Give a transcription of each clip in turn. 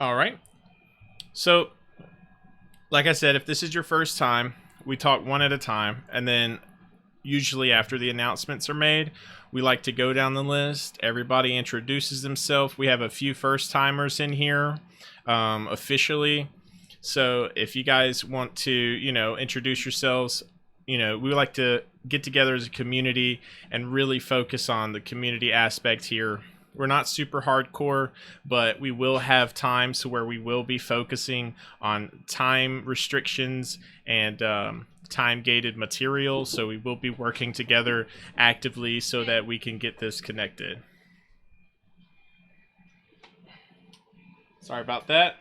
All right. So, like I said, if this is your first time, we talk one at a time, and then usually after the announcements are made, we like to go down the list. Everybody introduces themselves. We have a few first timers in here officially. So if you guys want to, introduce yourselves, we like to get together as a community and really focus on the community aspect here. We're not super hardcore, but we will have times where we will be focusing on time restrictions and time gated material. So we will be working together actively so that we can get this connected. Sorry about that.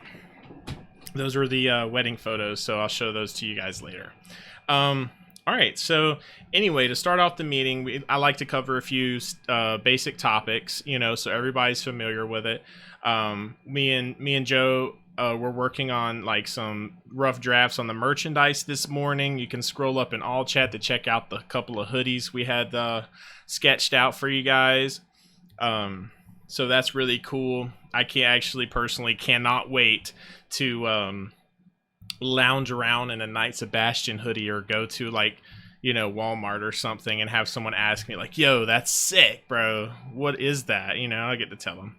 Those are the wedding photos, so I'll show those to you guys later. All right, so anyway, to start off the meeting, I like to cover a few basic topics, so everybody's familiar with it. Me and Joe we're working on like some rough drafts on the merchandise this morning. You can scroll up in all chat to check out the couple of hoodies we had sketched out for you guys. So that's really cool. I personally cannot wait to lounge around in a Knights of Bastion hoodie or go to Walmart or something and have someone ask me like, yo, that's sick, bro. What is that? I get to tell them.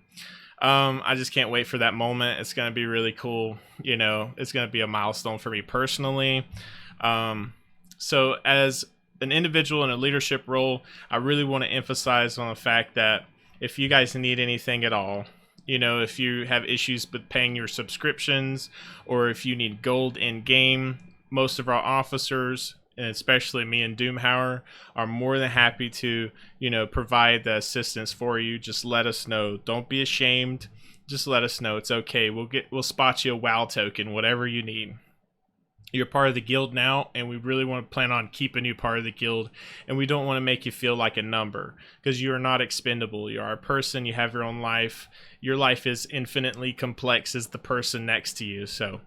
I just can't wait for that moment. It's going to be really cool. It's going to be a milestone for me personally. So as an individual in a leadership role, I really want to emphasize on the fact that if you guys need anything at all, if you have issues with paying your subscriptions or if you need gold in game, most of our officers, and especially me and Doomhauer, are more than happy to, provide the assistance for you. Just let us know. Don't be ashamed. Just let us know. It's okay. We'll spot you a WoW token, whatever you need. You're part of the guild now, and we really want to plan on keeping you part of the guild, and we don't want to make you feel like a number, because you are not expendable. You are a person. You have your own life. Your life is infinitely complex as the person next to you. So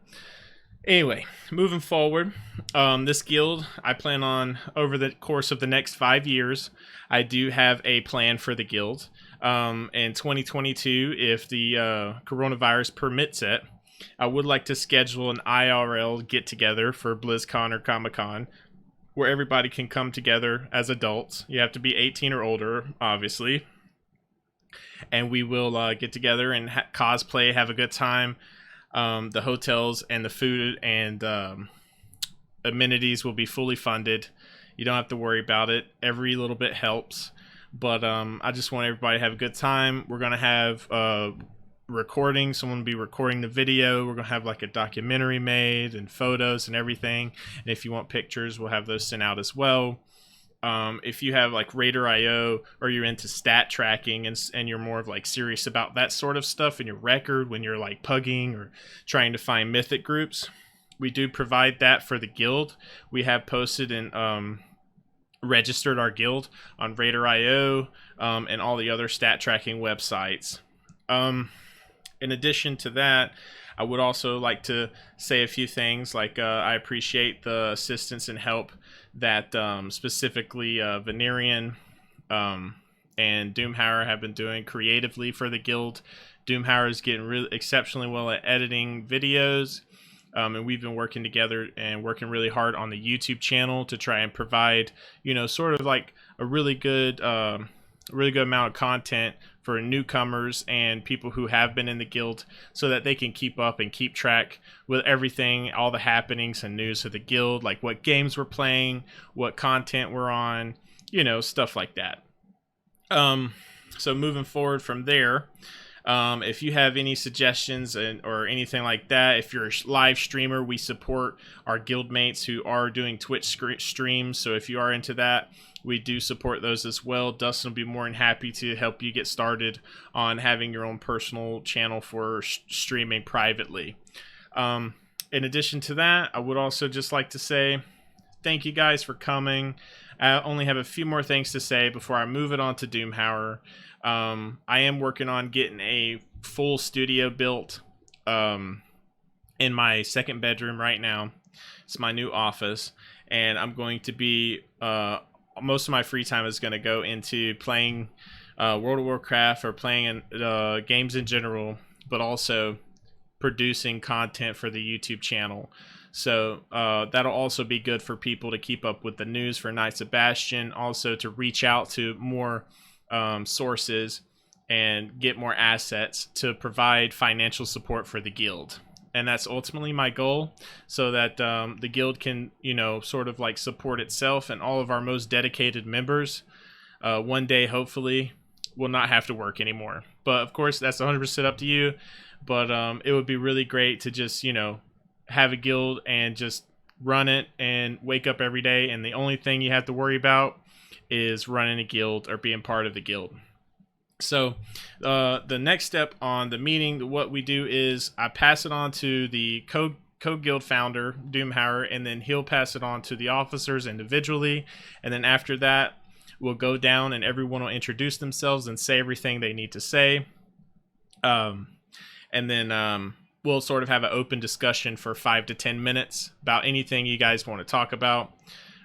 anyway, moving forward, this guild, I plan on, over the course of the next 5 years, I do have a plan for the guild. In 2022, if the coronavirus permits it, I would like to schedule an IRL get-together for BlizzCon or Comic-Con where everybody can come together as adults. You have to be 18 or older, obviously. And we will get together and cosplay, have a good time. The hotels and the food and amenities will be fully funded. You don't have to worry about it. Every little bit helps. But I just want everybody to have a good time. We're going to have recording. Someone will be recording the video. We're going to have like a documentary made and photos and everything. And if you want pictures, we'll have those sent out as well. If you have like Raider.io or you're into stat tracking and you're more of like serious about that sort of stuff in your record when you're like pugging or trying to find mythic groups, we do provide that for the guild. We have posted and registered our guild on Raider.io and all the other stat tracking websites. In addition to that, I would also like to say a few things. Like I appreciate the assistance and help that specifically Venerian and Doomhauer have been doing creatively for the guild. Doomhauer is getting really exceptionally well at editing videos, and we've been working together and working really hard on the YouTube channel to try and provide, sort of like a really good amount of content for newcomers and people who have been in the guild so that they can keep up and keep track with everything, all the happenings and news of the guild, like what games we're playing, what content we're on, stuff like that. So moving forward from there, if you have any suggestions or anything like that, if you're a live streamer, we support our guildmates who are doing Twitch streams. So if you are into that, we do support those as well. Dustin will be more than happy to help you get started on having your own personal channel for streaming privately. In addition to that, I would also just like to say thank you guys for coming. I only have a few more things to say before I move it on to Doomhauer. I am working on getting a full studio built in my second bedroom right now. It's my new office, and I'm going to be most of my free time is going to go into playing World of Warcraft or playing games in general, but also producing content for the YouTube channel. So that'll also be good for people to keep up with the news for Knights of Bastion, also to reach out to more sources and get more assets to provide financial support for the guild. And that's ultimately my goal, so that the guild can, sort of like support itself, and all of our most dedicated members one day hopefully will not have to work anymore. But of course, that's 100% up to you. But it would be really great to just, have a guild and just run it and wake up every day, and the only thing you have to worry about is running a guild or being part of the guild. So the next step on the meeting, what we do is I pass it on to the code guild founder, Doomhauer, and then he'll pass it on to the officers individually. And then after that, we'll go down and everyone will introduce themselves and say everything they need to say. And then we'll sort of have an open discussion for 5 to 10 minutes about anything you guys want to talk about.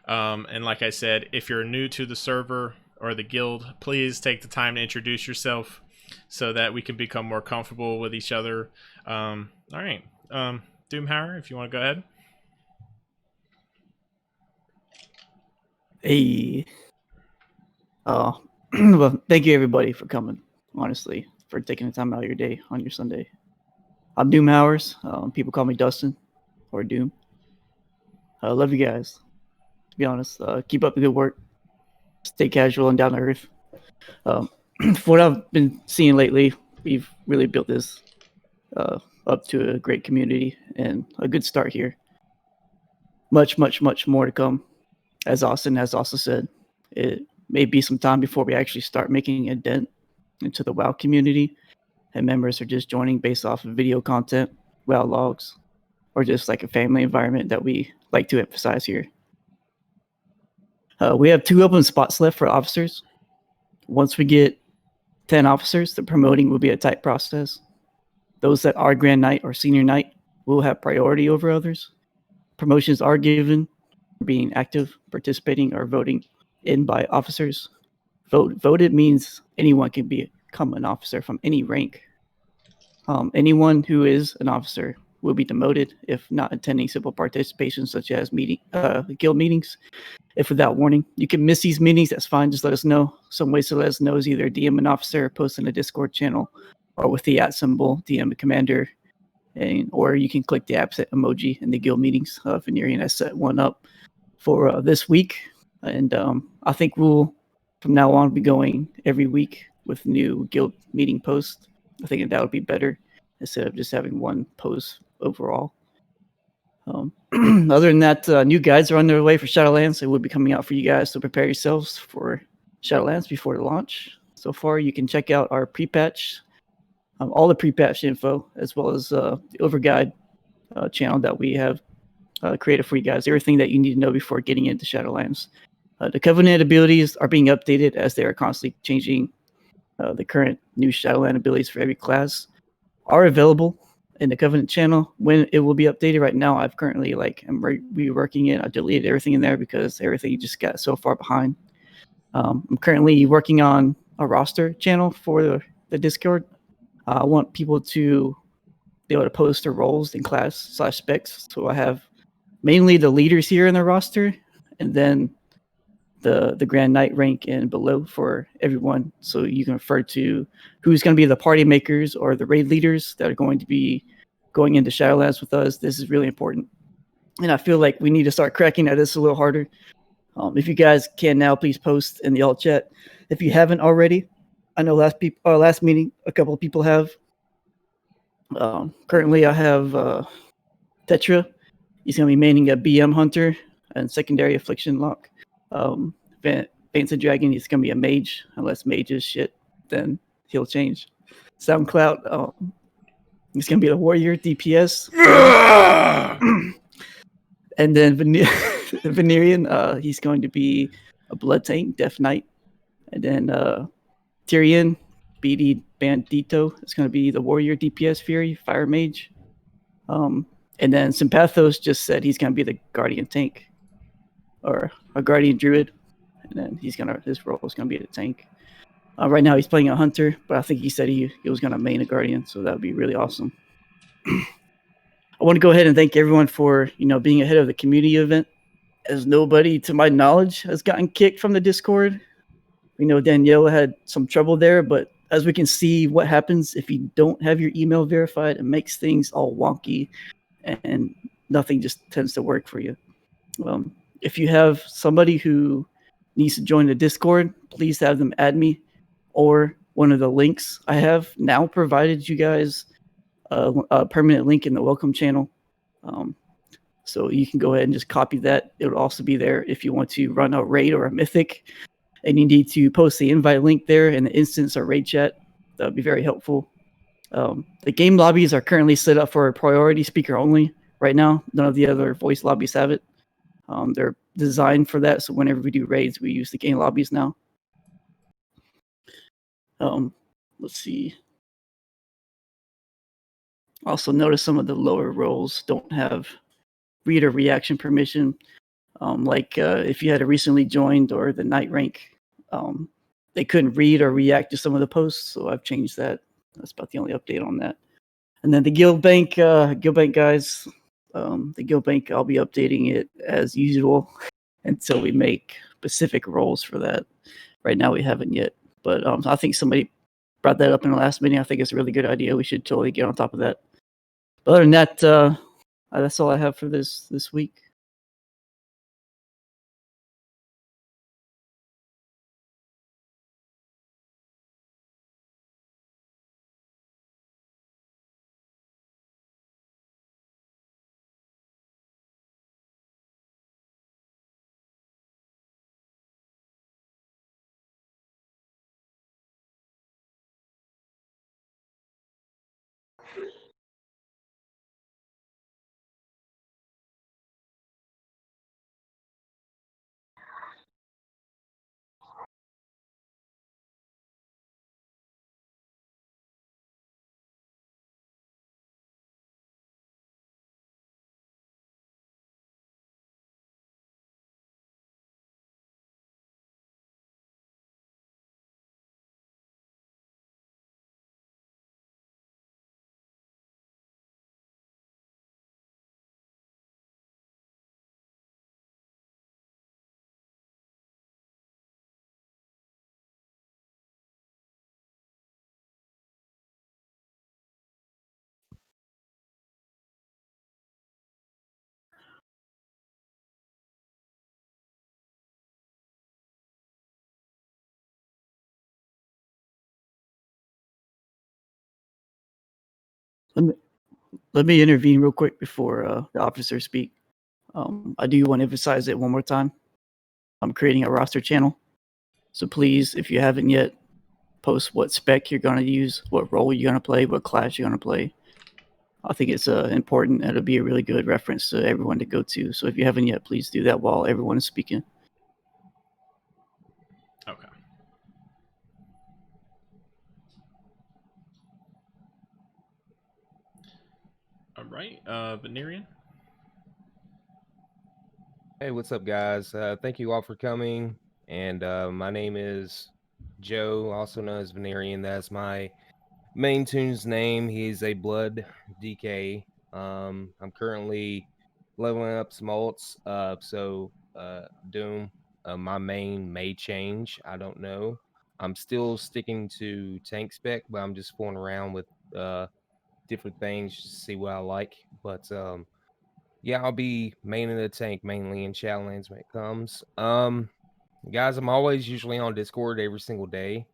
And like I said, if you're new to the server or the guild, please take the time to introduce yourself so that we can become more comfortable with each other. All right. Doomhauer, if you want to go ahead. Hey. Well, thank you everybody for coming, honestly, for taking the time out of your day on your Sunday. I'm Doomhauers. People call me Dustin or Doom. I love you guys, to be honest. Keep up the good work. Stay casual and down to earth. For what I've been seeing lately, we've really built this up to a great community and a good start here. Much, much, much more to come. As Austin has also said, it may be some time before we actually start making a dent into the WoW community, and members are just joining based off of video content, WoW logs, or just like a family environment that we like to emphasize here. We have 2 open spots left for officers. Once we get 10 officers, the promoting will be a tight process. Those that are Grand Knight or Senior Knight will have priority over others. Promotions are given for being active, participating, or voting in by officers. Voted means anyone can become an officer from any rank. Anyone who is an officer will be demoted if not attending simple participation, such as guild meetings. If without warning, you can miss these meetings, that's fine. Just let us know. Some ways to let us know is either DM an officer, post in a Discord channel, or with the @ symbol, DM a commander, or you can click the absent emoji in the guild meetings. Venerian has set one up for this week, and I think we'll from now on be going every week with new guild meeting posts. I think that would be better instead of just having one post overall. Other than that, new guides are on their way for Shadowlands. It will be coming out for you guys, so prepare yourselves for Shadowlands before the launch. So far, you can check out our pre-patch, all the pre-patch info, as well as the Overguide channel that we have created for you guys. Everything that you need to know before getting into Shadowlands. The Covenant abilities are being updated as they are constantly changing. The current new Shadowland abilities for every class are available in the Covenant channel. When it will be updated, right now I've currently I'm reworking it. I deleted everything in there because everything just got so far behind. I'm currently working on a roster channel for the Discord. I want people to be able to post their roles in class/specs. So I have mainly the leaders here in the roster, and then the Grand Knight rank and below for everyone. So you can refer to who's going to be the party makers or the raid leaders that are going to be going into Shadowlands with us. This is really important. And I feel like we need to start cracking at this a little harder. If you guys can now, please post in the alt chat. If you haven't already, I know last meeting, a couple of people have. Currently, I have Tetra. He's going to be maining a BM Hunter and secondary Affliction Lock. Fancy Dragon, he's going to be a mage. Unless mage is shit, then he'll change. SoundCloud, he's going to be a warrior DPS. And then Venerian, he's going to be a blood tank, Death Knight. And then Tyrion, BD Bandito, is going to be the warrior DPS Fury, Fire Mage. And then Sympathos just said he's going to be the Guardian Tank, or a Guardian Druid. And then his role is going to be the tank. Right now he's playing a Hunter, but I think he said he was going to main a Guardian, so that would be really awesome. I want to go ahead and thank everyone for being ahead of the community event, as nobody, to my knowledge, has gotten kicked from the Discord. We know Danielle had some trouble there, but as we can see, what happens if you don't have your email verified, it makes things all wonky, and nothing just tends to work for you. If you have somebody who needs to join the Discord, please have them add me, or one of the links I have now provided you guys a permanent link in the welcome channel. So you can go ahead and just copy that. It'll also be there if you want to run a raid or a mythic, and you need to post the invite link there in the instance or raid chat. That would be very helpful. The game lobbies are currently set up for priority speaker only right now. None of the other voice lobbies have it. They're designed for that, so whenever we do raids, we use the game lobbies now. Let's see. Also notice some of the lower roles don't have reader reaction permission. If you had recently joined or the night rank, they couldn't read or react to some of the posts, so I've changed that. That's about the only update on that. And then the guild bank guys, the guild bank, I'll be updating it as usual until we make specific roles for that. Right now we haven't yet, but I think somebody brought that up in the last meeting. I think it's a really good idea. We should totally get on top of that. But other than that, that's all I have for this week. Let me intervene real quick before the officers speak. I do want to emphasize it one more time. I'm creating a roster channel, so please, if you haven't yet, post what spec you're going to use, what role you're going to play, what class you're going to play. I think it's important, and it'll be a really good reference to everyone to go to. So if you haven't yet, please do that while everyone is speaking. Okay. All right, Venerian. Hey, what's up, guys? Thank you all for coming. And my name is Joe, also known as Venerian. That's my main tune's name. He's a blood DK. I'm currently leveling up some ults. Doom, my main may change. I don't know. I'm still sticking to tank spec, but I'm just fooling around with different things just to see what I like. But yeah, I'll be maining the tank mainly in Shadowlands when it comes. Guys, I'm always usually on Discord every single day.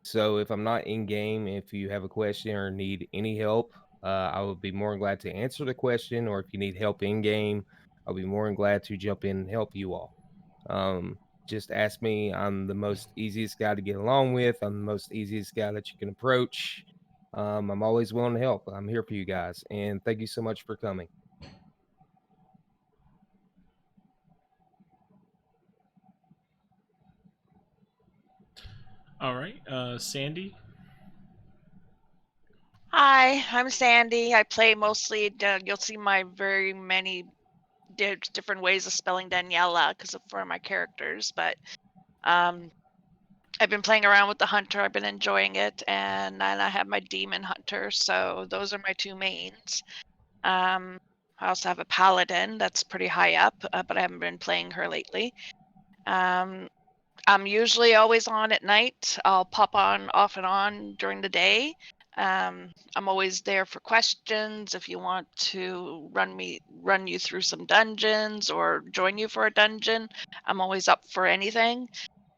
So if I'm not in game, if you have a question or need any help, I would be more than glad to answer the question. Or if you need help in game, I'll be more than glad to jump in and help you all. Just ask me. I'm the most easiest guy to get along with. I'm the most easiest guy that you can approach. I'm always willing to help. I'm here for you guys. And thank you so much for coming. All right, Sandy. Hi, I'm Sandy. I play mostly, you'll see my very many different ways of spelling Daniela because for my characters, but I've been playing around with the hunter. I've been enjoying it, and then I have my demon hunter. So those are my two mains. I also have a paladin that's pretty high up, but I haven't been playing her lately. I'm usually always on at night. I'll pop on off and on during the day. I'm always there for questions. If you want to run you through some dungeons or join you for a dungeon, I'm always up for anything.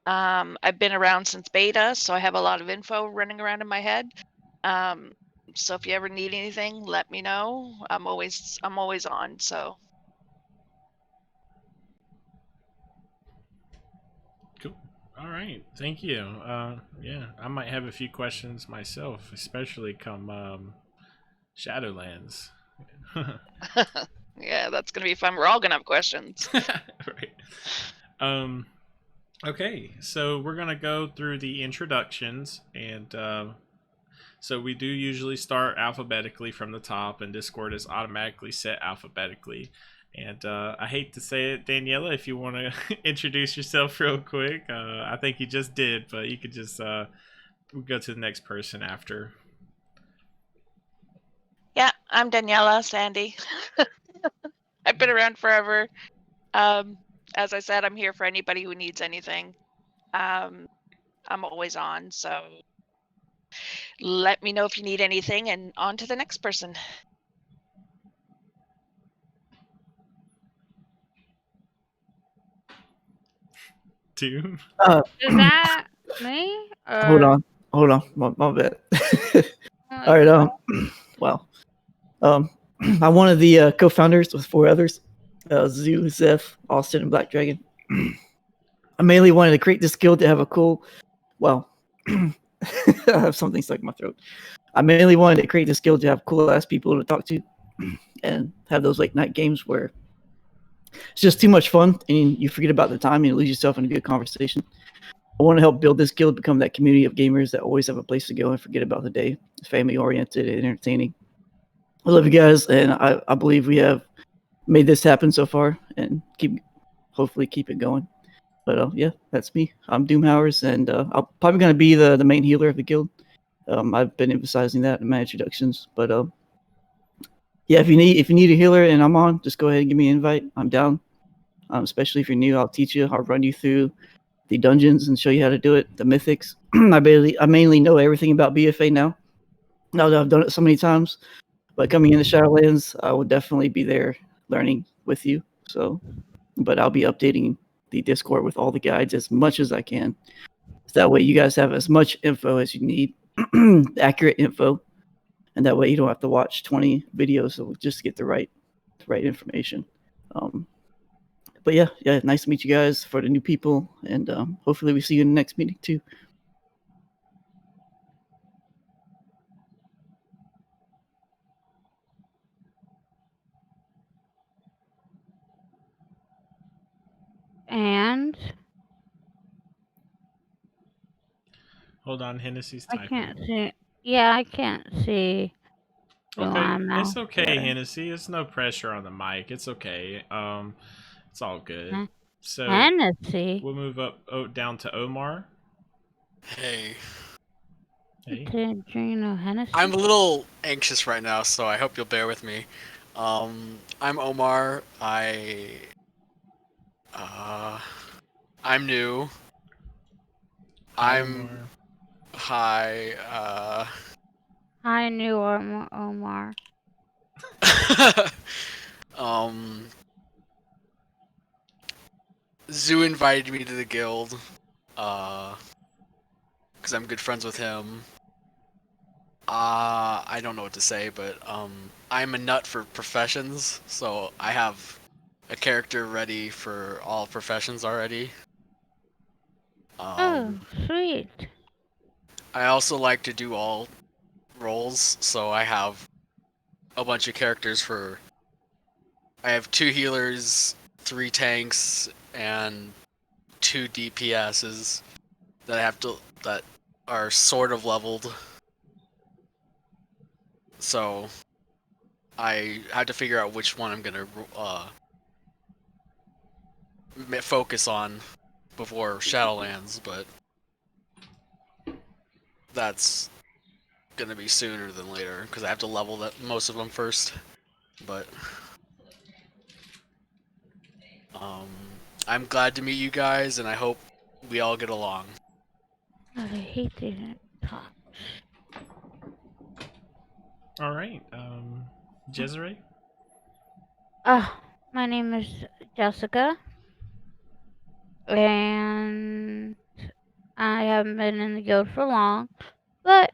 I've been around since beta, so I have a lot of info running around in my head. So if you ever need anything, let me know. I'm always on. So Cool. All right. Thank you. Yeah, I might have a few questions myself, especially come Shadowlands. yeah, that's gonna be fun. We're all gonna have questions. Right. Okay, so we're gonna go through the introductions, and so we do usually start alphabetically from the top, and Discord is automatically set alphabetically. And I hate to say it, Daniela, if you want to introduce yourself real quick, I think you just did, but you could just we'll go to the next person after. Yeah, I'm Daniela Sandy. I've been around forever. As I said, I'm here for anybody who needs anything. I'm always on, so let me know if you need anything, and on to the next person. Doom. Is that me? Hold on, my bad. All right, well, I'm one of the co-founders with 4 others, Zoo, Zeph, Austin, and Black Dragon. I mainly wanted to create this guild to have a cool, well, I have something stuck in my throat. I mainly wanted to create this guild to have cool ass people to talk to, and have those late night games where it's just too much fun and you forget about the time and you lose yourself in a good conversation. I want to help build this guild, become that community of gamers that always have a place to go and forget about the day. Family oriented and entertaining. I love you guys, and I believe we have made this happen so far, and hopefully keep it going. But yeah, that's me. I'm Doomhowers, and I'm probably gonna be the main healer of the guild. I've been emphasizing that in my introductions, but yeah, if you need a healer and I'm on, just go ahead and give me an invite. I'm down. Especially if you're new, I'll teach you. I'll run you through the dungeons and show you how to do it. The mythics. I mainly know everything about BFA now. Now that I've done it so many times. But coming into Shadowlands, I will definitely be there learning with you. So, but I'll be updating the Discord with all the guides as much as I can. So that way you guys have as much info as you need, accurate info, and that way you don't have to watch 20 videos just to get the right information. But yeah, nice to meet you guys. For the new people, and hopefully we see you in the next meeting too. And Hold on, Hennessy's I typing. can't see. Yeah, I can't see. Okay, it's okay, Hennessy. It's no pressure on the mic. It's okay. It's all good. So Hennessy. we'll move up down to Omar. Hey. Do you know Hennessy? I'm a little anxious right now, so I hope you'll bear with me. I'm Omar. I'm new. Omar. Hi. Hi, new Omar. Zoo invited me to the guild, because I'm good friends with him. I don't know what to say, but I'm a nut for professions, so I have a character ready for all professions already. Oh, sweet. I also like to do all roles, so I have a bunch of characters for. I have 2 healers, 3 tanks, and 2 DPSs that are sort of leveled. So I had to figure out which one I'm gonna focus on before Shadowlands, but that's gonna be sooner than later because I have to level most of them first. But I'm glad to meet you guys, and I hope we all get along. I hate didn't talk. All right. Desiree? My name is Jessica, and I haven't been in the guild for long, but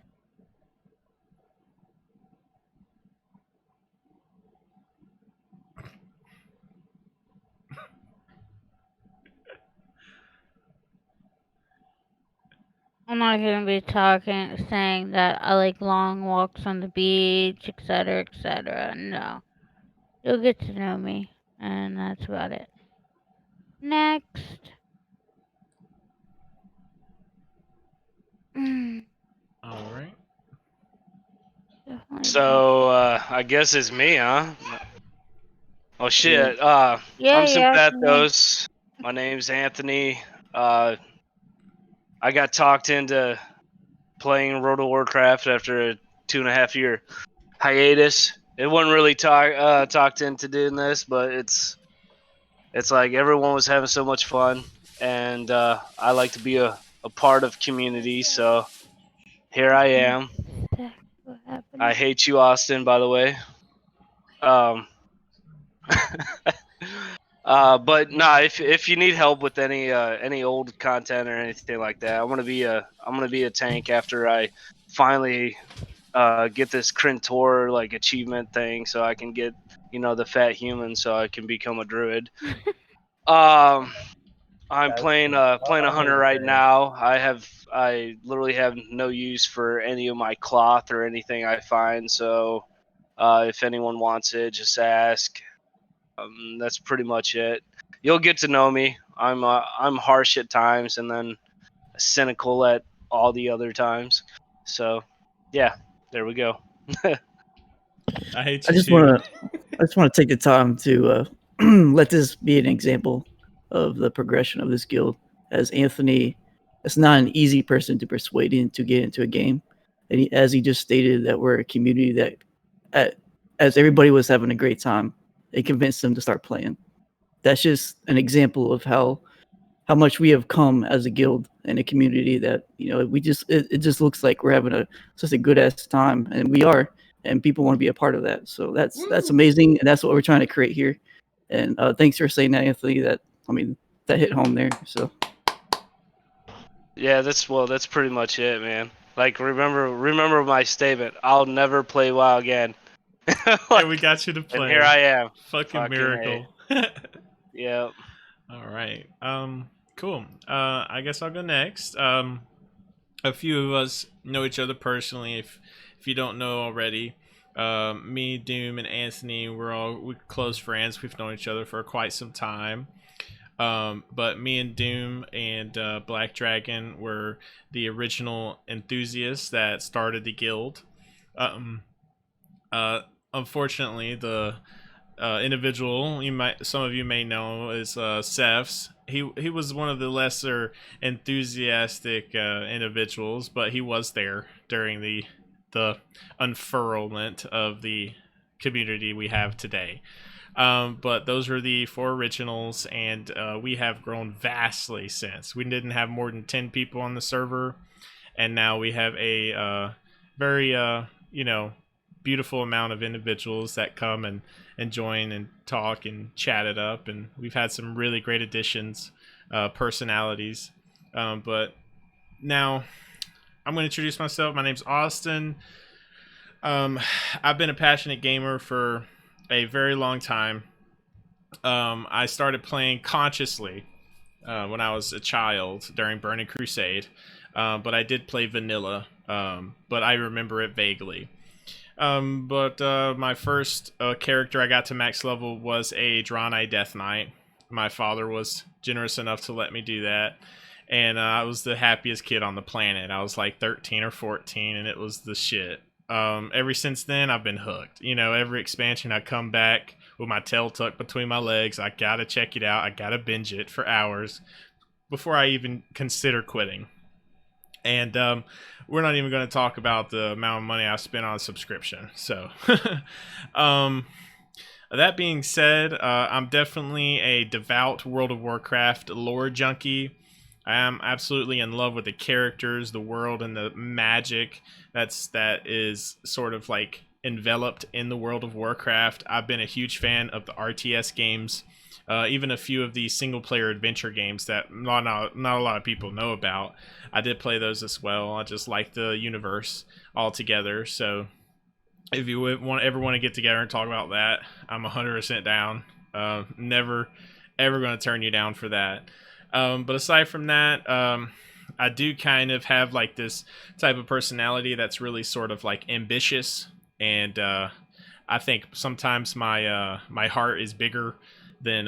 I'm not gonna be saying that I like long walks on the beach, etc., etc. No, you'll get to know me, and that's about it. Next. All right. Definitely So I guess it's me, huh? Oh shit. yeah, I'm yeah, yeah. Sympathos. My name's Anthony. I got talked into playing World of Warcraft after a 2.5 year hiatus. It wasn't really talked into doing this, but it's like everyone was having so much fun, and I like to be a part of community. So here I am. What happened? I hate you, Austin. By the way. Um, but nah, if you need help with any old content or anything like that, I'm gonna be a tank after I finally get this Krentor like achievement thing, so I can get the fat human, so I can become a druid. Um, I'm playing a hunter right now. I literally have no use for any of my cloth or anything I find, so if anyone wants it, just ask. That's pretty much it. You'll get to know me. I'm harsh at times and then cynical at all the other times. So, yeah, there we go. I hate I you just too. want to I just want to take the time to let this be an example of the progression of this guild. As Anthony, it's not an easy person to persuade to get into a game, and as he just stated, that we're a community that, as everybody was having a great time, it convinced them to start playing. That's just an example of how much we have come as a guild and a community that we just it just looks like we're having such a good ass time, and we are, and people want to be a part of that. So that's amazing, and that's what we're trying to create here. And thanks for saying that, Anthony. That hit home there. So Yeah, that's pretty much it, man. Like remember my statement. I'll never play WoW again. Hey, we got you to And play. here I am. Fucking Fucking miracle. Yeah. All right. Cool. I guess I'll go next. A few of us know each other personally. If you don't know already, me, Doom, and Anthony, we're close friends. We've known each other for quite some time. But me and Doom and Black Dragon were the original enthusiasts that started the guild. Um, Unfortunately, the individual some of you may know is Cephs. He was one of the lesser enthusiastic individuals, but he was there during the unfurlment of the community we have today. But those are the four originals, and we have grown vastly since. We didn't have more than 10 people on the server, and now we have a very beautiful amount of individuals that come and join and talk and chat it up, and we've had some really great additions, personalities. But now I'm going to introduce myself. My name's Austin. I've been a passionate gamer for a very long time. I started playing consciously when I was a child during Burning Crusade, but I did play vanilla, but I remember it vaguely. But my first character I got to max level was a Draenei Death Knight. My father was generous enough to let me do that, and I was the happiest kid on the planet. I was like 13 or 14, and it was the shit. Ever since then, I've been hooked. Every expansion I come back with my tail tucked between my legs. I gotta check it out. I gotta binge it for hours before I even consider quitting. And we're not even going to talk about the amount of money I spent on a subscription. So, that being said, I'm definitely a devout World of Warcraft lore junkie. I am absolutely in love with the characters, the world, and the magic that is sort of like enveloped in the World of Warcraft. I've been a huge fan of the RTS games, even a few of the single-player adventure games that not a lot of people know about. I did play those as well. I just like the universe altogether. So if you ever want to get together and talk about that, I'm 100% down. Never, ever going to turn you down for that. But aside from that, I do kind of have like this type of personality that's really sort of like ambitious, and I think sometimes my my heart is bigger than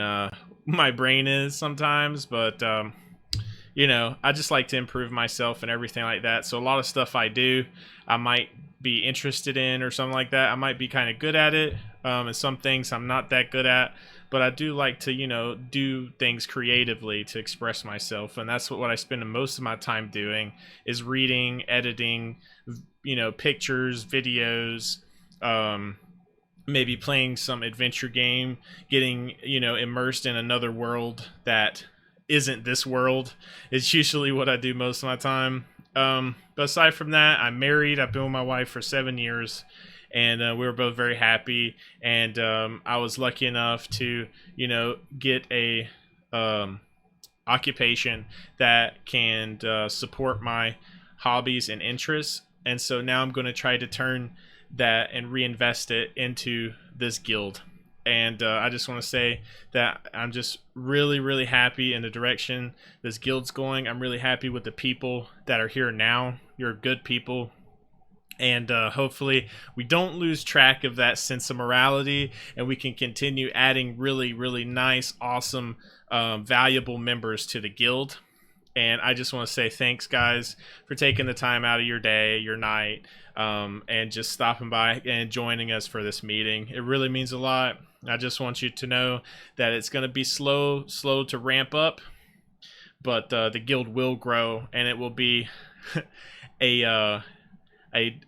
my brain is sometimes. But you know, I just like to improve myself and everything like that. So a lot of stuff I do, I might be interested in or something like that. I might be kind of good at it, and some things I'm not that good at. But I do like to, you know, do things creatively to express myself, and that's what I spend most of my time doing is reading, editing, you know, pictures, videos, maybe playing some adventure game, getting, you know, immersed in another world that isn't this world. It's usually what I do most of my time. But aside from that, I'm married. I've been with my wife for 7 years, and we were both very happy. And I was lucky enough to, you know, get a occupation that can support my hobbies and interests. And so now I'm going to try to turn that and reinvest it into this guild. And I just want to say that I'm just really, really happy in the direction this guild's going. I'm really happy with the people that are here now. You're good people. And hopefully we don't lose track of that sense of morality, and we can continue adding really, really nice, awesome, valuable members to the guild. And I just want to say thanks, guys, for taking the time out of your day, your night, and just stopping by and joining us for this meeting. It really means a lot. I just want you to know that it's going to be slow to ramp up, but the guild will grow, and it will be a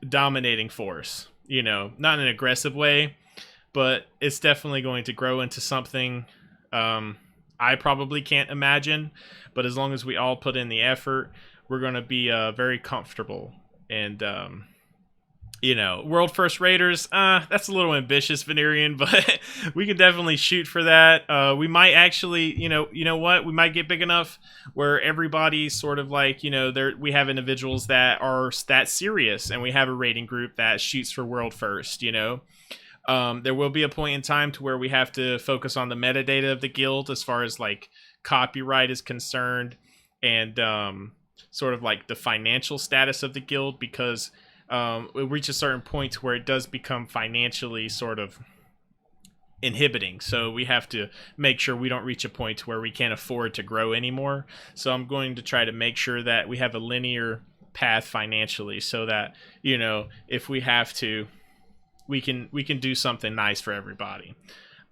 dominating force. You know, not in an aggressive way, but it's definitely going to grow into something I probably can't imagine. But as long as we all put in the effort, we're going to be very comfortable. And you know, world first raiders, that's a little ambitious, Venerian, but we can definitely shoot for that. We might actually, you know what, we might get big enough where everybody's sort of like, you know, we have individuals that are that serious, and we have a raiding group that shoots for world first, you know. There will be a point in time to where we have to focus on the metadata of the guild as far as like copyright is concerned, and sort of like the financial status of the guild, because it reaches certain points where it does become financially sort of inhibiting. So we have to make sure we don't reach a point where we can't afford to grow anymore. So I'm going to try to make sure that we have a linear path financially, so that, you know, if we have to, we can do something nice for everybody.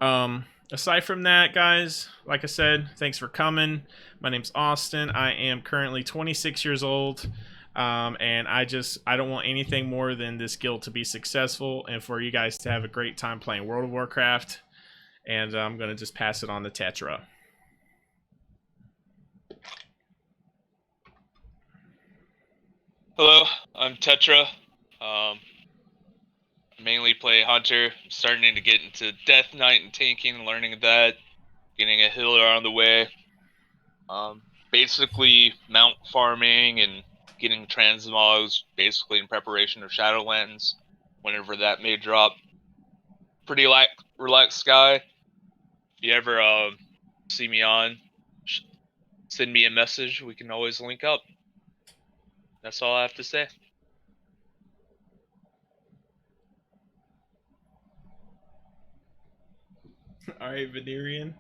Aside from that, guys, like I said, thanks for coming. My name's Austin. I am currently 26 years old. And I don't want anything more than this guild to be successful and for you guys to have a great time playing World of Warcraft. And I'm going to just pass it on to Tetra. Hello, I'm Tetra. Mainly play Hunter. I'm starting to get into Death Knight and tanking and learning that. Getting a healer on the way. Basically mount farming and getting transmogs, basically in preparation of Shadowlands, whenever that may drop. Pretty relaxed guy. If you ever see me on, send me a message. We can always link up. That's all I have to say. All right, Venerian.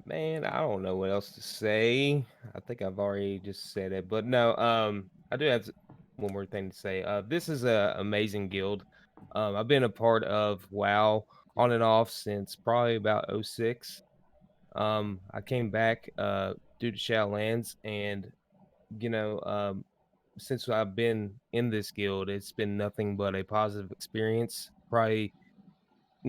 Man, I don't know what else to say. I think I've already just said it, but no, I do have one more thing to say. This is a amazing guild. I've been a part of WoW on and off since probably about 06. I came back due to Shadowlands, and since I've been in this guild, it's been nothing but a positive experience. Probably,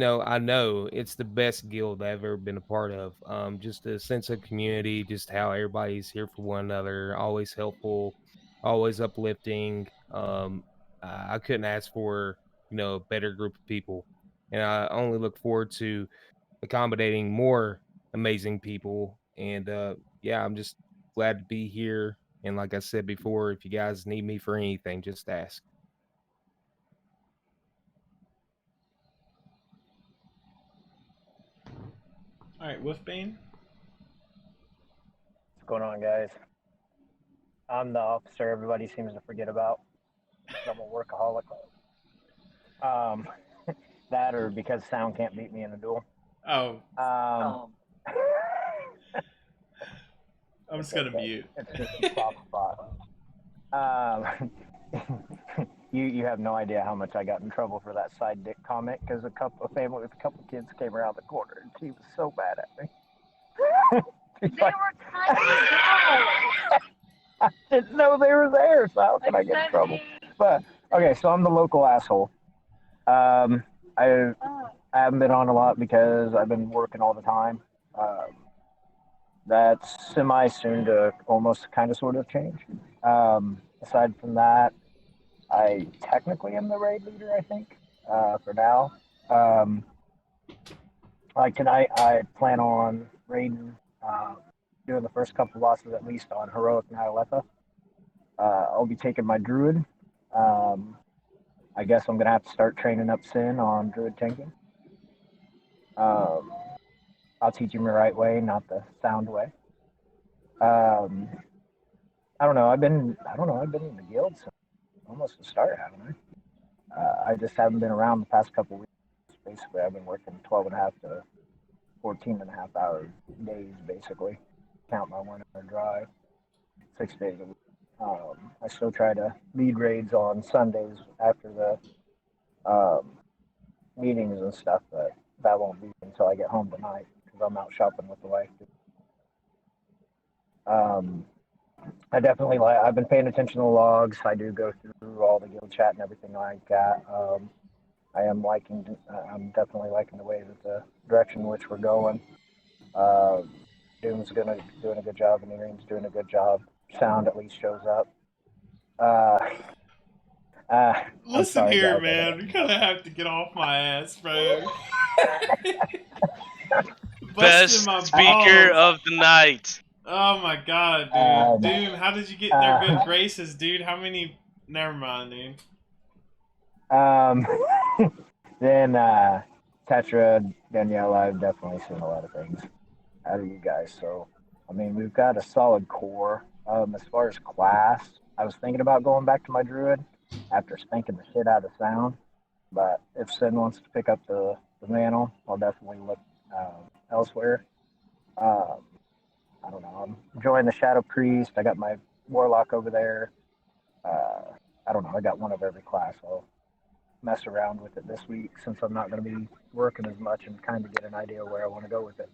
I know it's the best guild I've ever been a part of. Just a sense of community, just how everybody's here for one another, always helpful, always uplifting. I couldn't ask for, a better group of people, and I only look forward to accommodating more amazing people. And yeah, I'm just glad to be here. And like I said before, if you guys need me for anything, just ask. All right, Wolfbane. What's going on, guys? I'm the officer everybody seems to forget about. I'm a workaholic. That or because sound can't beat me in a duel. Oh, I'm just gonna okay. mute. It's just a soft spot. You have no idea how much I got in trouble for that side dick comment because a family with a couple kids came around the corner and she was so mad at me. They were trying to I didn't know they were there, so how can I get in trouble? But okay, so I'm the local asshole. I haven't been on a lot because I've been working all the time. That's semi-soon to almost kind of sort of change. Aside from that, I technically am the raid leader, I think, for now. Like tonight, I plan on raiding, doing the first couple bosses at least on Heroic Nihiletha. I'll be taking my druid. I guess I'm gonna have to start training up Sin on druid tanking. I'll teach him the right way, not the sound way. I don't know. I've been in the guild since almost the start, haven't I? I just haven't been around the past couple weeks. Basically, I've been working 12 and a half to 14 and a half hour days, basically. Count my 1 hour drive, 6 days a week. I still try to lead raids on Sundays after the meetings and stuff, but that won't be until I get home tonight because I'm out shopping with the wife. I definitely I've been paying attention to the logs. I do go through all the guild chat and everything like that. I'm definitely liking the way that the direction in which we're going. Doom's doing a good job, and Ering's doing a good job. Sound at least shows up. Listen sorry, here, guys, man. We kind of have to get off my ass, bro. Best speaker of the night. Oh my god, dude. Doom, how did you get in their good graces, dude? How many? Never mind, dude. Then Tetra, Danielle, I've definitely seen a lot of things out of you guys. So, I mean, we've got a solid core. As far as class, I was thinking about going back to my druid after spanking the shit out of sound. But if Sin wants to pick up the mantle, I'll definitely look elsewhere. I don't know. I'm enjoying the Shadow Priest. I got my Warlock over there. I don't know. I got one of every class. I'll mess around with it this week since I'm not going to be working as much and kind of get an idea where I want to go with it.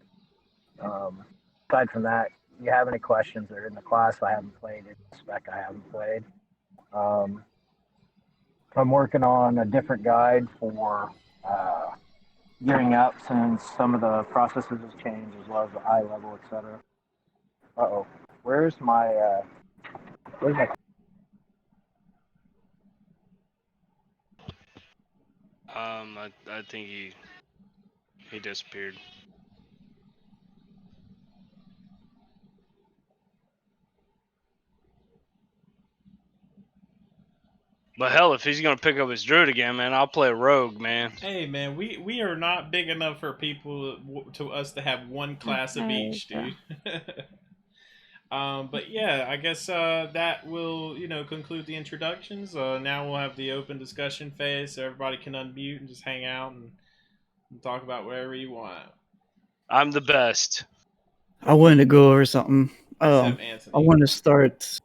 Aside from that, you have any questions that are in the class I haven't played, in the spec I haven't played. I'm working on a different guide for gearing up since some of the processes have changed as well as the eye level, etc. Uh-oh. Where's my I think he disappeared. But hell, if he's gonna pick up his druid again, man, I'll play a rogue, man. Hey, man, we are not big enough for people to us to have one class of each, dude. But yeah, I guess that will, conclude the introductions. Now we'll have the open discussion phase, so everybody can unmute and just hang out and talk about whatever you want. I'm the best. I wanted to go over something. Except Anthony. I want to start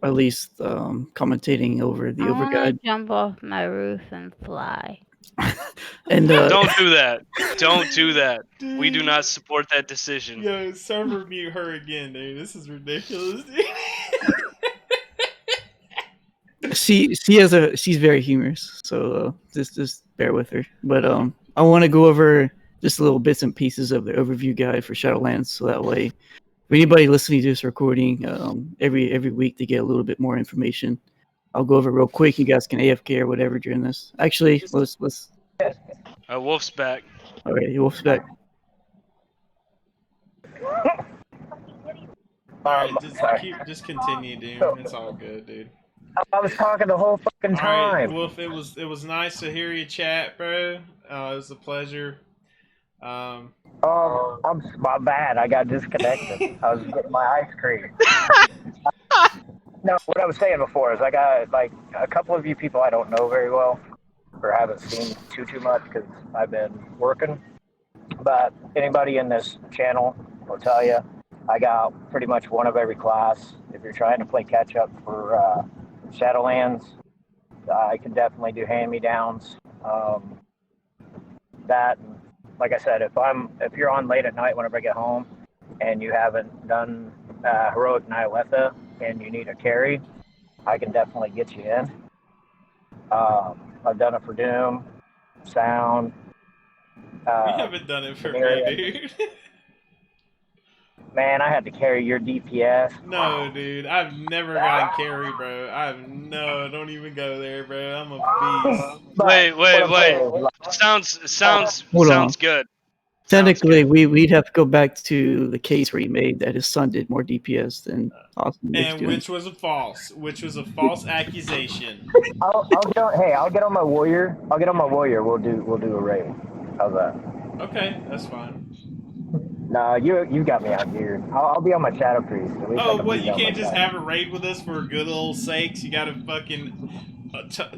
at least commentating over the I want Overguide. to jump off my roof and fly. And Don't do that. Don't do that. We do Dude. not support that decision. Yo, server mute her again, dude. This is ridiculous, dude. she's very humorous, so just bear with her. But I want to go over just little bits and pieces of the overview guide for Shadowlands, so that way, for anybody listening to this recording every week to get a little bit more information, I'll go over it real quick. You guys can AFK or whatever during this. Actually, let's. Wolf's back. All right, Wolf's back. Alright, just continue, dude. It's all good, dude. I was talking the whole fucking Alright, time. Wolf, it was nice to hear you chat, bro. It was a pleasure. I'm my bad. I got disconnected. I was getting my ice cream. No, what I was saying before is I got like a couple of you people I don't know very well or haven't seen too much because I've been working. But anybody in this channel will tell you I got pretty much one of every class. If you're trying to play catch up for Shadowlands, I can definitely do hand-me-downs. That, like I said, if you're on late at night whenever I get home and you haven't done Heroic Nihiletha and you need a carry, I can definitely get you in. I've done it for Doom, Sound. We haven't done it for me, dude. Man, I had to carry your DPS. No, dude, I've never gotten carry, bro. Don't even go there, bro. I'm a beast. Wait. Sounds good. Technically, we'd have to go back to the case where he made that his son did more DPS than Austin. And which was a false accusation. I'll get on my warrior. We'll do a raid. How's that? Okay, that's fine. No, you got me out here. I'll be on my Shadow Priest. Oh, what? You can't just have a raid with us for good old sakes? You gotta fucking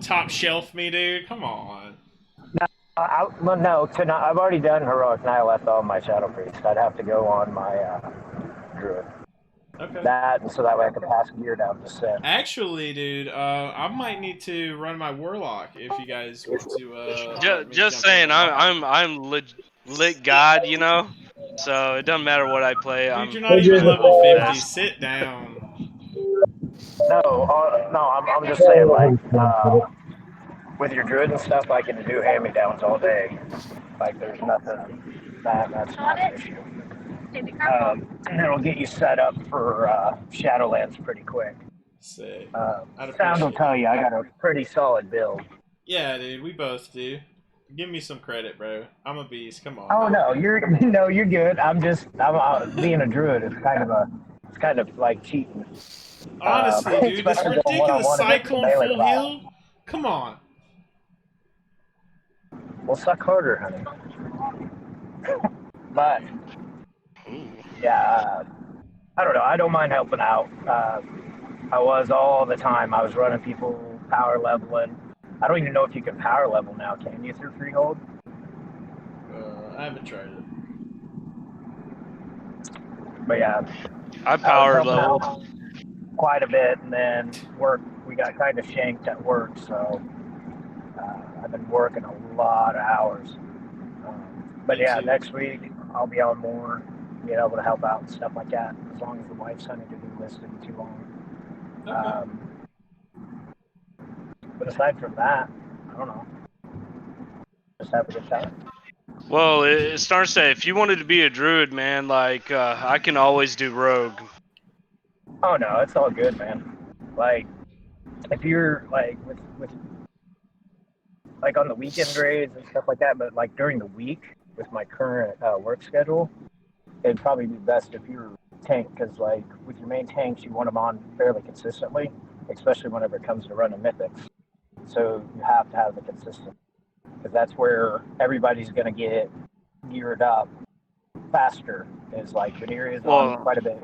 top shelf me, dude. Come on. No, tonight I've already done Heroic Nihiletha on my Shadow Priest. I'd have to go on my Druid. Okay. So that way I can pass gear down to Sith. Actually, dude, I might need to run my Warlock if you guys want to. Just saying, I'm lit God, you know. So it doesn't matter what I play. Dude, you're not even level 50. Sit down. I'm just saying, like, with your Druid and stuff, I can do hand-me-downs all day. Like, there's nothing that's not an issue. And it'll get you set up for Shadowlands pretty quick. Sick. Sound will tell you I got a pretty solid build. Yeah, dude, we both do. Give me some credit, bro. I'm a beast. Come on. Oh no, you're good. I'm being a Druid. It's kind of like cheating. Honestly, dude, this ridiculous Cyclone full heal. Come on. Well, suck harder, honey. But yeah, I don't know. I don't mind helping out. I was all the time. I was running people, power leveling. I don't even know if you can power level now. Can you through Freehold? I haven't tried it. But yeah, I power leveled quite a bit, and then we got kind of shanked at work, so I've been working a lot of hours. But yeah, next week I'll be on more, being able to help out and stuff like that, as long as the wife's hunting to do listed too long. Okay. But aside from that, I don't know. Just have a good time. Well, Starstay, if you wanted to be a Druid, man, like, I can always do Rogue. Oh no, it's all good, man. Like, if you're like with like on the weekend raids and stuff like that, but like during the week with my current work schedule, it'd probably be best if you're tank, because like with your main tanks, you want them on fairly consistently, especially whenever it comes to running mythics. So you have to have the consistent, because that's where everybody's going to get geared up faster. Is like Veneria's on quite a bit.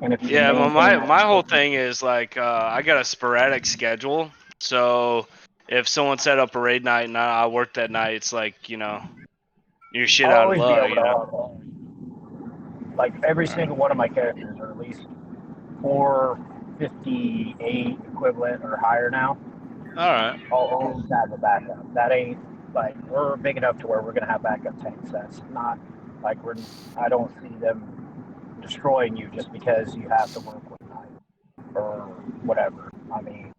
And if you my whole thing is like I got a sporadic schedule, so if someone set up a raid night and I work that night, it's like, you know, you're shit out of luck, you know. Like every single one of my characters are at least 458 equivalent or higher now. All right. Always have a backup. That ain't like we're big enough to where we're gonna have backup tanks. That's not like we're. I don't see them destroying you just because you have to work with night or whatever. I mean,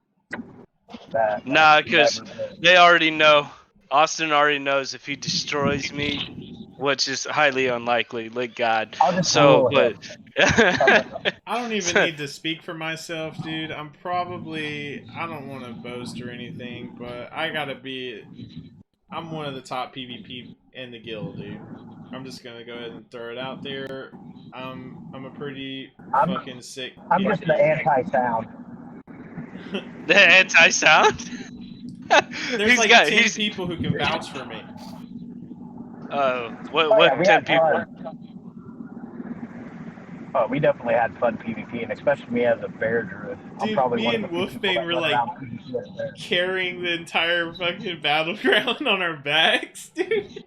Nah, that's because never been. they already know. Austin already knows if he destroys me, which is highly unlikely. Thank God. I'll just So, rule but I don't even need to speak for myself, dude. I don't want to boast or anything, but I'm one of the top PvP in the guild, dude. I'm just gonna go ahead and throw it out there. I'm a pretty I'm fucking sick I'm just the PvP. anti-sound. the anti-sound. There's like 10 he's people who can vouch for me. what Oh yeah, we 10 had people? fun. Oh, we definitely had fun PvP, and especially me as a bear druid. I'm Dude, probably me one of and the few people Wolfbane that were run like around PvP as a bear. carrying the entire fucking battleground on our backs, dude.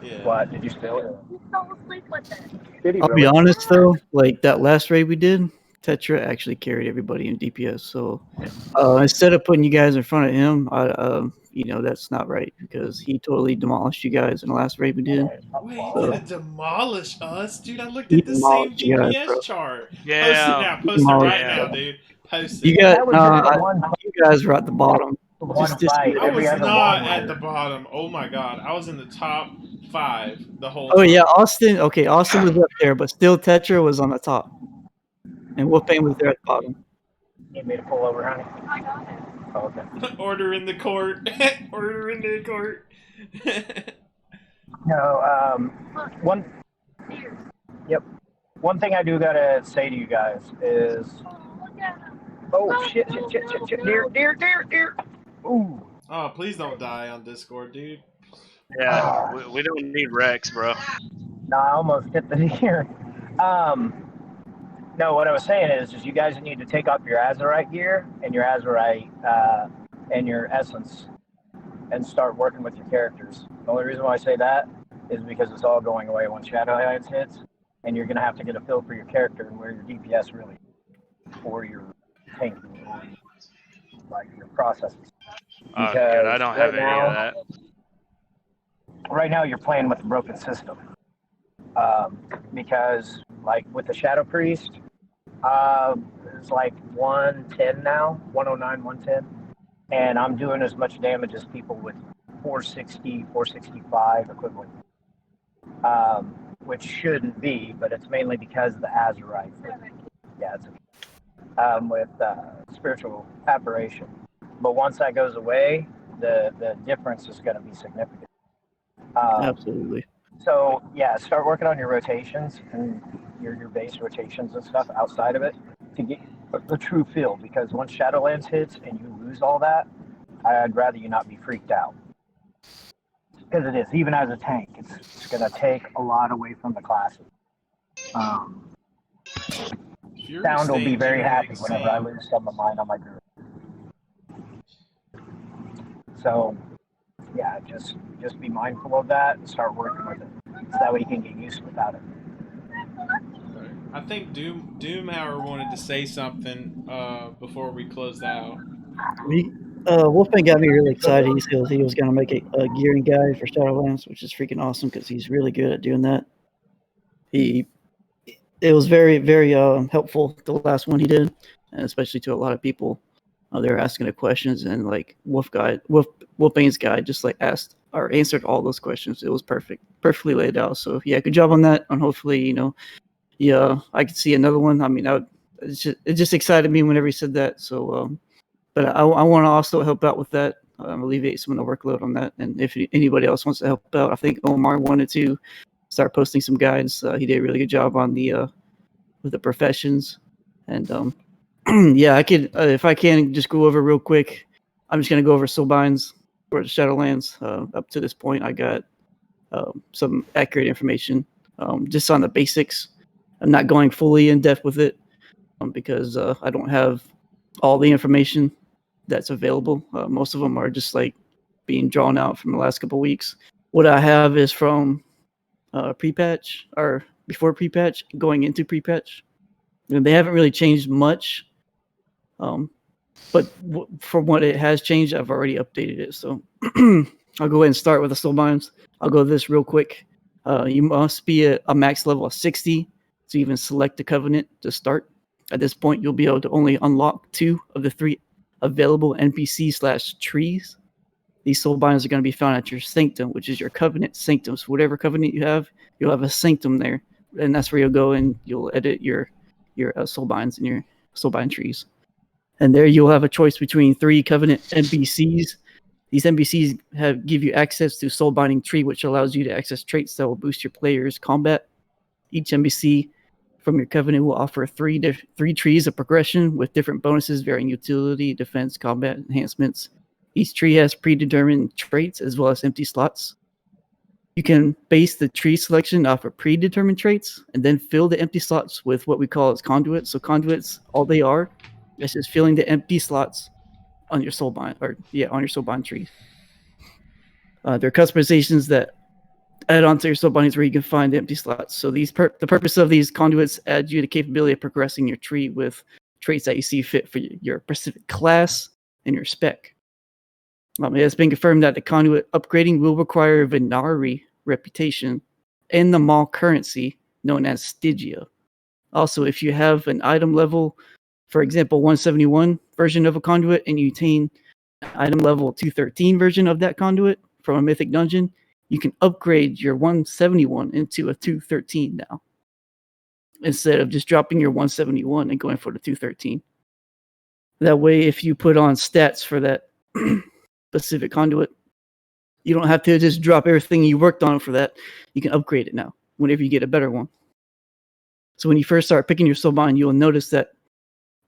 Yeah. What? Did you steal it? You fell asleep with it. Did he I'll really? be honest though, like that last raid we did, Tetra actually carried everybody in DPS. So instead of putting you guys in front of him, that's not right because he totally demolished you guys in the last raid we did. Wait, he So didn't demolish us, dude. I looked he at the same demolished you guys, DPS bro. chart. Post it Yeah. now. He Post it right demolished now, Yeah. dude. Post you it. guys. That was just the one. You guys were at the bottom. One Just fight. I Every was other not one. at the bottom. Oh my god. I was in the top 5 the whole Oh time. yeah, Austin. Okay, Austin was up there, but still Tetra was on the top, and Wolfbane was there at the bottom. Need me to pull over, honey? I got it. Oh, okay. Order in the court. Order in the court. No. One. Here. Yep. One thing I do gotta say to you guys is, Oh, look at him. oh shit, deer. Ooh. Oh, please don't die on Discord, dude. Yeah. We don't need Rex, bro. No, I almost hit the deer. No, what I was saying is you guys need to take off your Azurite gear and your Azurite and your essence and start working with your characters. The only reason why I say that is because it's all going away when Shadowlands hits, and you're going to have to get a feel for your character and where your DPS really for your tank, like your processes. Oh, good. I don't have any of that. Right now, you're playing with a broken system. Because, like, with the Shadow Priest, it's like 110 now, 109, 110. And I'm doing as much damage as people with 460, 465 equivalent. Which shouldn't be, but it's mainly because of the Azurite. Yeah, it's with spiritual aberration. But once that goes away, the difference is going to be significant. Absolutely. So yeah, start working on your rotations and your base rotations and stuff outside of it to get a true feel. Because once Shadowlands hits and you lose all that, I'd rather you not be freaked out. Because it is, even as a tank, it's going to take a lot away from the classes. Sound will be very happy whenever I lose some of mine on my group. So yeah, just be mindful of that and start working with it. So that way you can get used without it. I think Doomhauer wanted to say something before we closed out. Wolfman got me really excited. He said he was going to make a gearing guide for Shadowlands, which is freaking awesome because he's really good at doing that. It was very, very helpful, the last one he did, and especially to a lot of people. They were asking the questions, and like Wolfbane's guide just like asked or answered all those questions. It was perfectly laid out. So yeah, good job on that. And hopefully, I could see another one. I mean, it just excited me whenever he said that. So, but I want to also help out with that, alleviate some of the workload on that. And if anybody else wants to help out, I think Omar wanted to start posting some guides. He did a really good job on the with the professions, and yeah, I could if I can just go over real quick. I'm just gonna go over Soulbinds for the Shadowlands. Up to this point, I got some accurate information, just on the basics. I'm not going fully in depth with it because I don't have all the information that's available. Most of them are just like being drawn out from the last couple of weeks. What I have is from pre-patch or before pre-patch, going into pre-patch. And they haven't really changed much, but from what it has changed, I've already updated it. So I'll go ahead and start with the soulbinds. I'll go this real quick. You must be a max level of 60 to even select the covenant to start. At this point, you'll be able to only unlock 2 of the 3 available NPC/trees. These soulbinds are going to be found at your sanctum, which is your covenant sanctum. So whatever covenant you have, you'll have a sanctum there, and that's where you'll go and you'll edit your soulbinds and your soulbind trees. And there you'll have a choice between 3 covenant NPCs. These NPCs give you access to soul binding tree, which allows you to access traits that will boost your player's combat. Each NPC from your covenant will offer 3 trees of progression with different bonuses varying utility, defense, combat enhancements. Each tree has predetermined traits as well as empty slots. You can base the tree selection off of predetermined traits and then fill the empty slots with what we call as conduits. So conduits, all they are, is just filling the empty slots on your soulbind, on your soulbind tree. There are customizations that add on to your soulbindings where you can find the empty slots. So the purpose of these conduits add you the capability of progressing your tree with traits that you see fit for your specific class and your spec. It has been confirmed that the conduit upgrading will require Venari reputation and the mall currency known as Stygia. Also, if you have an item level, for example, 171 version of a conduit, and you attain an item level 213 version of that conduit from a mythic dungeon, you can upgrade your 171 into a 213 now, instead of just dropping your 171 and going for the 213. That way, if you put on stats for that specific conduit, you don't have to just drop everything you worked on for that. You can upgrade it now whenever you get a better one. So when you first start picking your soulbind, you'll notice that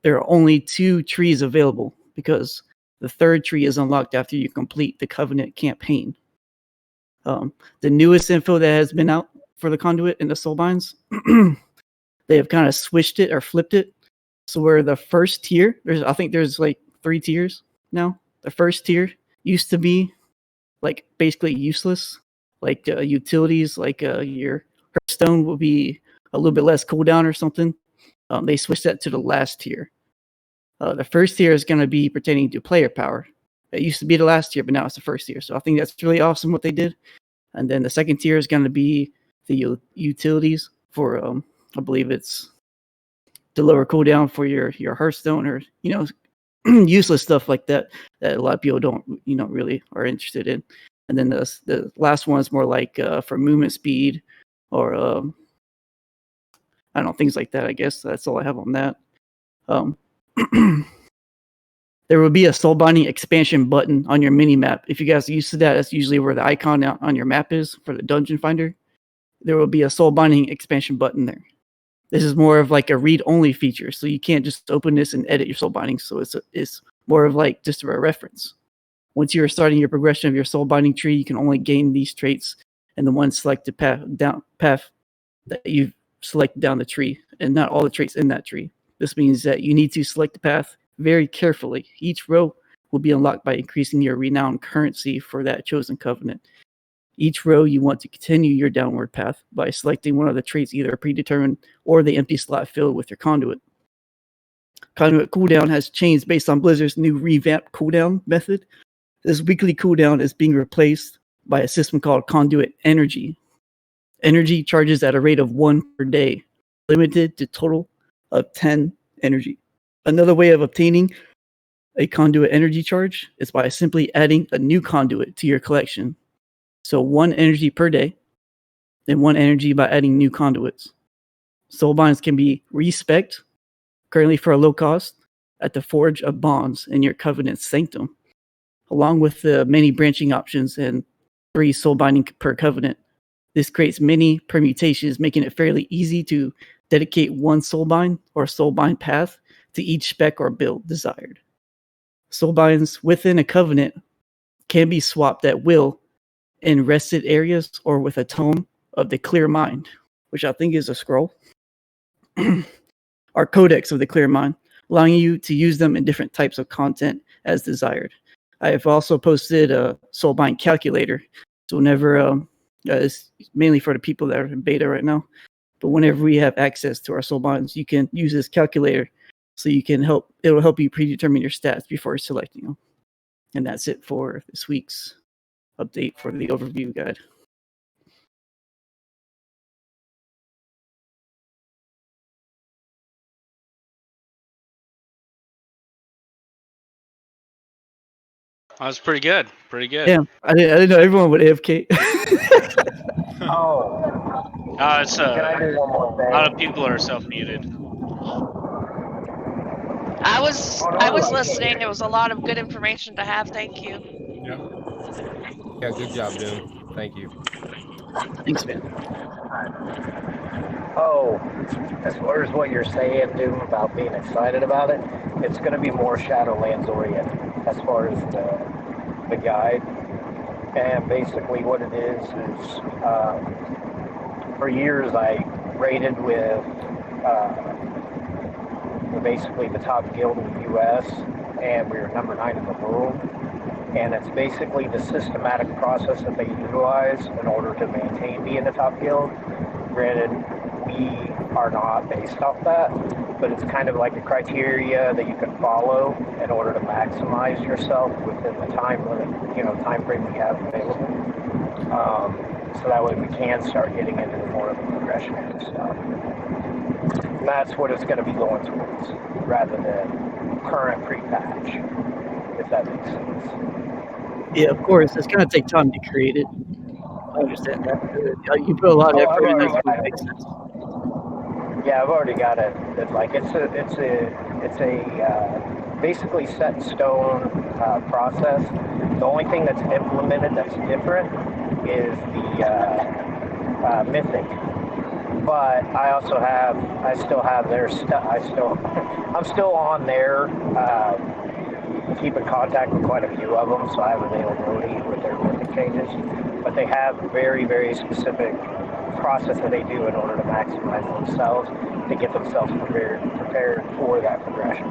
there are only 2 trees available because the 3rd tree is unlocked after you complete the Covenant campaign. The newest info that has been out for the conduit and the soulbinds, they have kind of switched it or flipped it. So where the first tier, I think there's like 3 tiers now. The first tier used to be like basically useless, like utilities, like your Hearthstone will be a little bit less cooldown or something. They switched that to the last tier. The first tier is going to be pertaining to player power. It used to be the last tier, but now it's the first tier. So I think that's really awesome what they did. And then the second tier is going to be the utilities for, I believe it's the lower cooldown for your Hearthstone or, useless stuff like that a lot of people don't, really are interested in. And then the last one is more like for movement speed or, I don't know, things like that, I guess. That's all I have on that. There will be a soul binding expansion button on your mini map. If you guys are used to that, that's usually where the icon on your map is for the dungeon finder. There will be a soul binding expansion button there. This is more of like a read-only feature, so you can't just open this and edit your soul binding. So it's more of like just a reference. Once you are starting your progression of your soul binding tree, you can only gain these traits and the one selected path that you've selected down the tree, and not all the traits in that tree. This means that you need to select the path very carefully. Each row will be unlocked by increasing your renown currency for that chosen covenant. Each row you want to continue your downward path by selecting one of the traits, either predetermined or the empty slot filled with your conduit. Conduit cooldown has changed based on Blizzard's new revamped cooldown method. This weekly cooldown is being replaced by a system called Conduit Energy. Energy charges at a rate of 1 per day, limited to total of 10 energy. Another way of obtaining a conduit energy charge is by simply adding a new conduit to your collection. So 1 energy per day, and 1 energy by adding new conduits. Soulbinds can be respec'd, currently for a low cost, at the Forge of Bonds in your Covenant Sanctum, along with the many branching options and 3 soul binding per covenant. This creates many permutations, making it fairly easy to dedicate 1 soulbind or soulbind path to each spec or build desired. Soulbinds within a covenant can be swapped at will in rested areas or with a tome of the Clear Mind, which I think is a scroll, or Codex of the Clear Mind, allowing you to use them in different types of content as desired. I have also posted a soulbind calculator, so whenever it's mainly for the people that are in beta right now. But whenever we have access to our soul bonds, you can use this calculator, so you can it'll help you predetermine your stats before selecting them. And that's it for this week's update for the overview guide. That was pretty good. Pretty good. Damn, I didn't know everyone would AFK. Oh, It's can I do one more a thing? lot of people are self-muted. I was Oh, no, I was I can't listening. hear It was a lot of good information to have. Thank you. Yeah. Yeah, good job, Doom. Thank you. Thanks, man. Oh, as far as what you're saying, Doom, about being excited about it, it's going to be more Shadowlands oriented as far as the guide. And basically, what it is for years I raided with basically the top guild in the U.S. and we were number 9 in the world. And it's basically the systematic process that they utilize in order to maintain being the top guild. Granted, we are not based off that, but it's kind of like a criteria that you can follow in order to maximize yourself within the time limit, time frame we have available. So that way we can start getting into more of the progression and stuff. And that's what it's going to be going towards, rather than current pre-patch, if that makes sense. Yeah, of course. It's gonna take time to create it. I understand that. You put a lot of effort in it, so it makes sense. Yeah, I've already got it. It's like it's a basically set in stone process. The only thing that's implemented that's different is the mythic. But I still have their stuff. I'm still on there. Keep in contact with quite a few of them, so I have availability with their mythic changes. But they have very, very specific process that they do in order to maximize themselves, to get themselves prepared for that progression.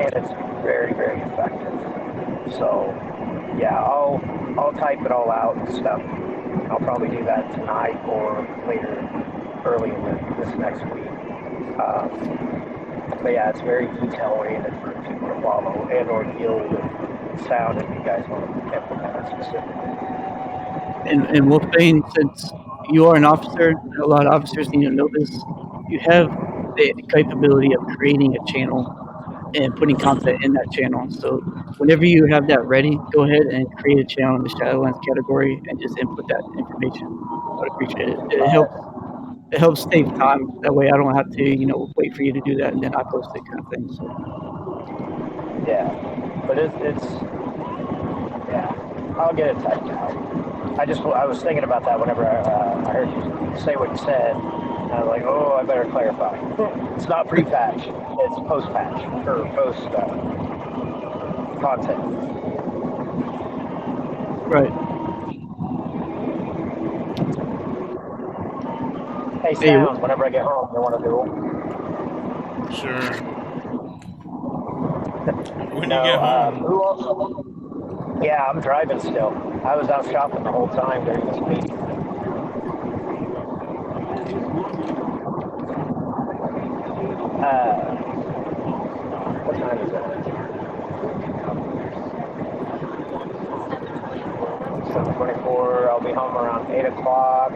And it's very, very effective. So, yeah, I'll type it all out and stuff. I'll probably do that tonight or later, early in this next week. But yeah, it's very detail-oriented for people to follow and/or guild and sound if you guys want to implement it specifically. And Wolfbane, since you are an officer, a lot of officers need to know this. You have the capability of creating a channel and putting content in that channel. So whenever you have that ready, go ahead and create a channel in the Shadowlands category and just input that information. I would appreciate it. It helps save time. That way I don't have to, wait for you to do that and then I post it kind of thing. So Yeah, but yeah, I'll get it typed out. I was thinking about that whenever I heard you say what you said. And I was like, oh, I better clarify. It's not pre-patch. It's post-patch or post content. right. Hey, Hey, Sounds, whenever I get home, you want to do them? Sure. When you get home. Who else? Yeah, I'm driving still. I was out shopping the whole time during this meeting. What time is it? 7:24. I'll be home around 8 o'clock.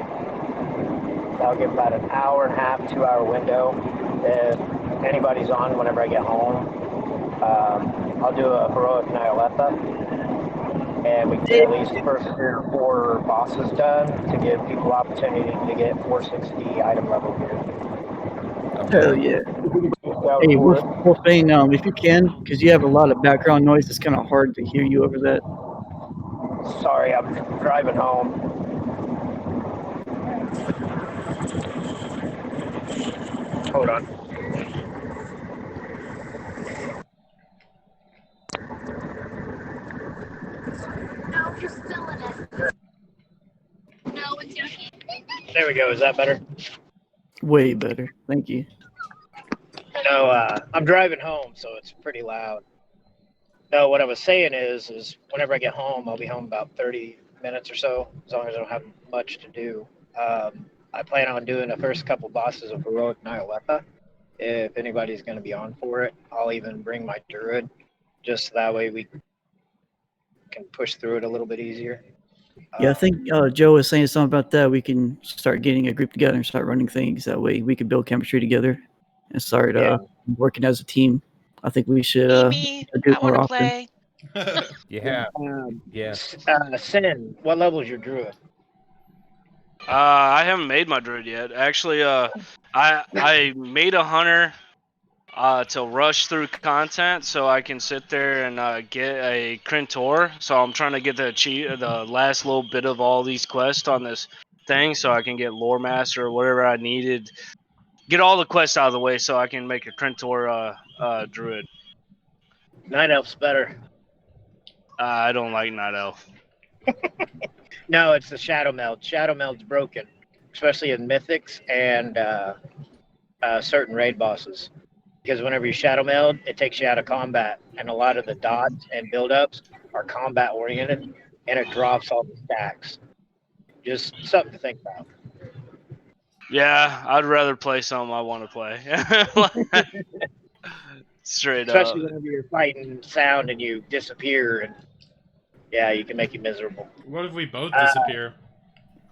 That'll give about an hour and a half, 2-hour window. If anybody's on whenever I get home, I'll do a heroic Nihiletta. And we can get at least the first 3 or 4 bosses done to give people opportunity to get 460 item level gear. hell yeah. Hey, Wolfbane, if you can, because you have a lot of background noise, it's kind of hard to hear you over that. Sorry, I'm driving home. Hold on. No, you're still in it. No, it's yucky. There we go. Is that better? Way better. Thank you. No, I'm driving home, so it's pretty loud. No, what I was saying is whenever I get home, I'll be home about 30 minutes or so, as long as I don't have much to do. I plan on doing the first couple bosses of Heroic Nyalepa. If anybody's going to be on for it, I'll even bring my druid, just so that way we can push through it a little bit easier. Yeah, I think Joe was saying something about that. We can start getting a group together and start running things. That way we can build chemistry together and start Yeah. working as a team. I think we should Me, do I it more want to often. play. Yeah. Yeah. Sin, what level's your druid? I haven't made my druid yet. Actually, I made a hunter to rush through content so I can sit there and get a Krentor. So I'm trying to get the last little bit of all these quests on this thing so I can get Lore Master or whatever I needed. Get all the quests out of the way so I can make a Krentor druid. Night Elf's better. I don't like Night Elf. No, it's the Shadow Meld. Shadow Meld's broken, especially in Mythics and certain raid bosses. Because whenever you Shadow Meld, it takes you out of combat, and a lot of the dots and build-ups are combat oriented, and it drops all the stacks. Just something to think about. Yeah, I'd rather play something I want to play. Straight Especially up. whenever you're fighting sound and you disappear, and yeah, you can make you miserable. What if we both disappear?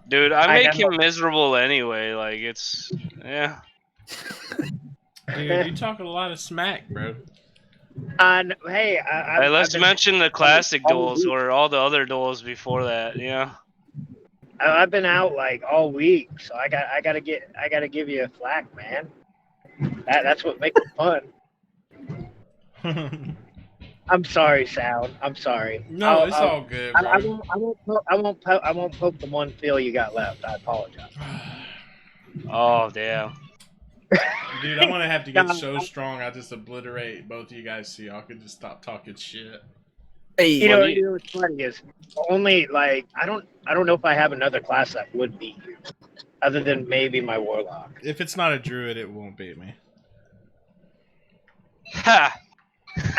Dude, I I make know. him miserable anyway. Like, it's. Yeah. Dude, you talk a lot of smack, bro. Hey, Hey, let's mention the classic duels or all the other duels before that, you know? I've been out like all week, so I gotta give you a flack, man. That's what makes it fun. I'm sorry, Sound. I'm sorry. No, it's all good, bro. I won't poke the one feel you got left. I apologize. Oh, damn. Dude, I'm gonna have to get No, so strong I just obliterate both of you guys so y'all can just stop talking shit. Hey, You know what's funny is only like I don't know if I have another class that would beat you, other than maybe my warlock. If it's not a druid, it won't beat me. Ha!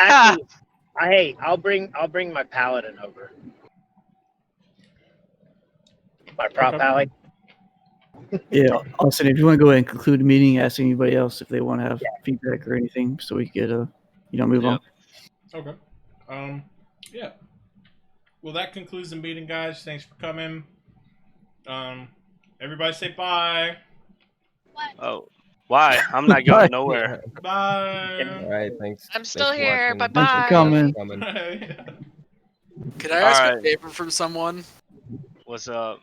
Actually, I'll bring my paladin over. My prop Okay. paladin. yeah, Austin, if you want to go ahead and conclude the meeting, ask anybody else if they want to have feedback or anything, so we could, move on. Okay. Yeah. Well, that concludes the meeting, guys. Thanks for coming. Everybody say bye. Oh, why? I'm not going nowhere. Bye. All right. Thanks. I'm still thanks for here. watching. Bye-bye. Thanks for coming. Coming. Could I ask a Alright. favor from someone? What's up?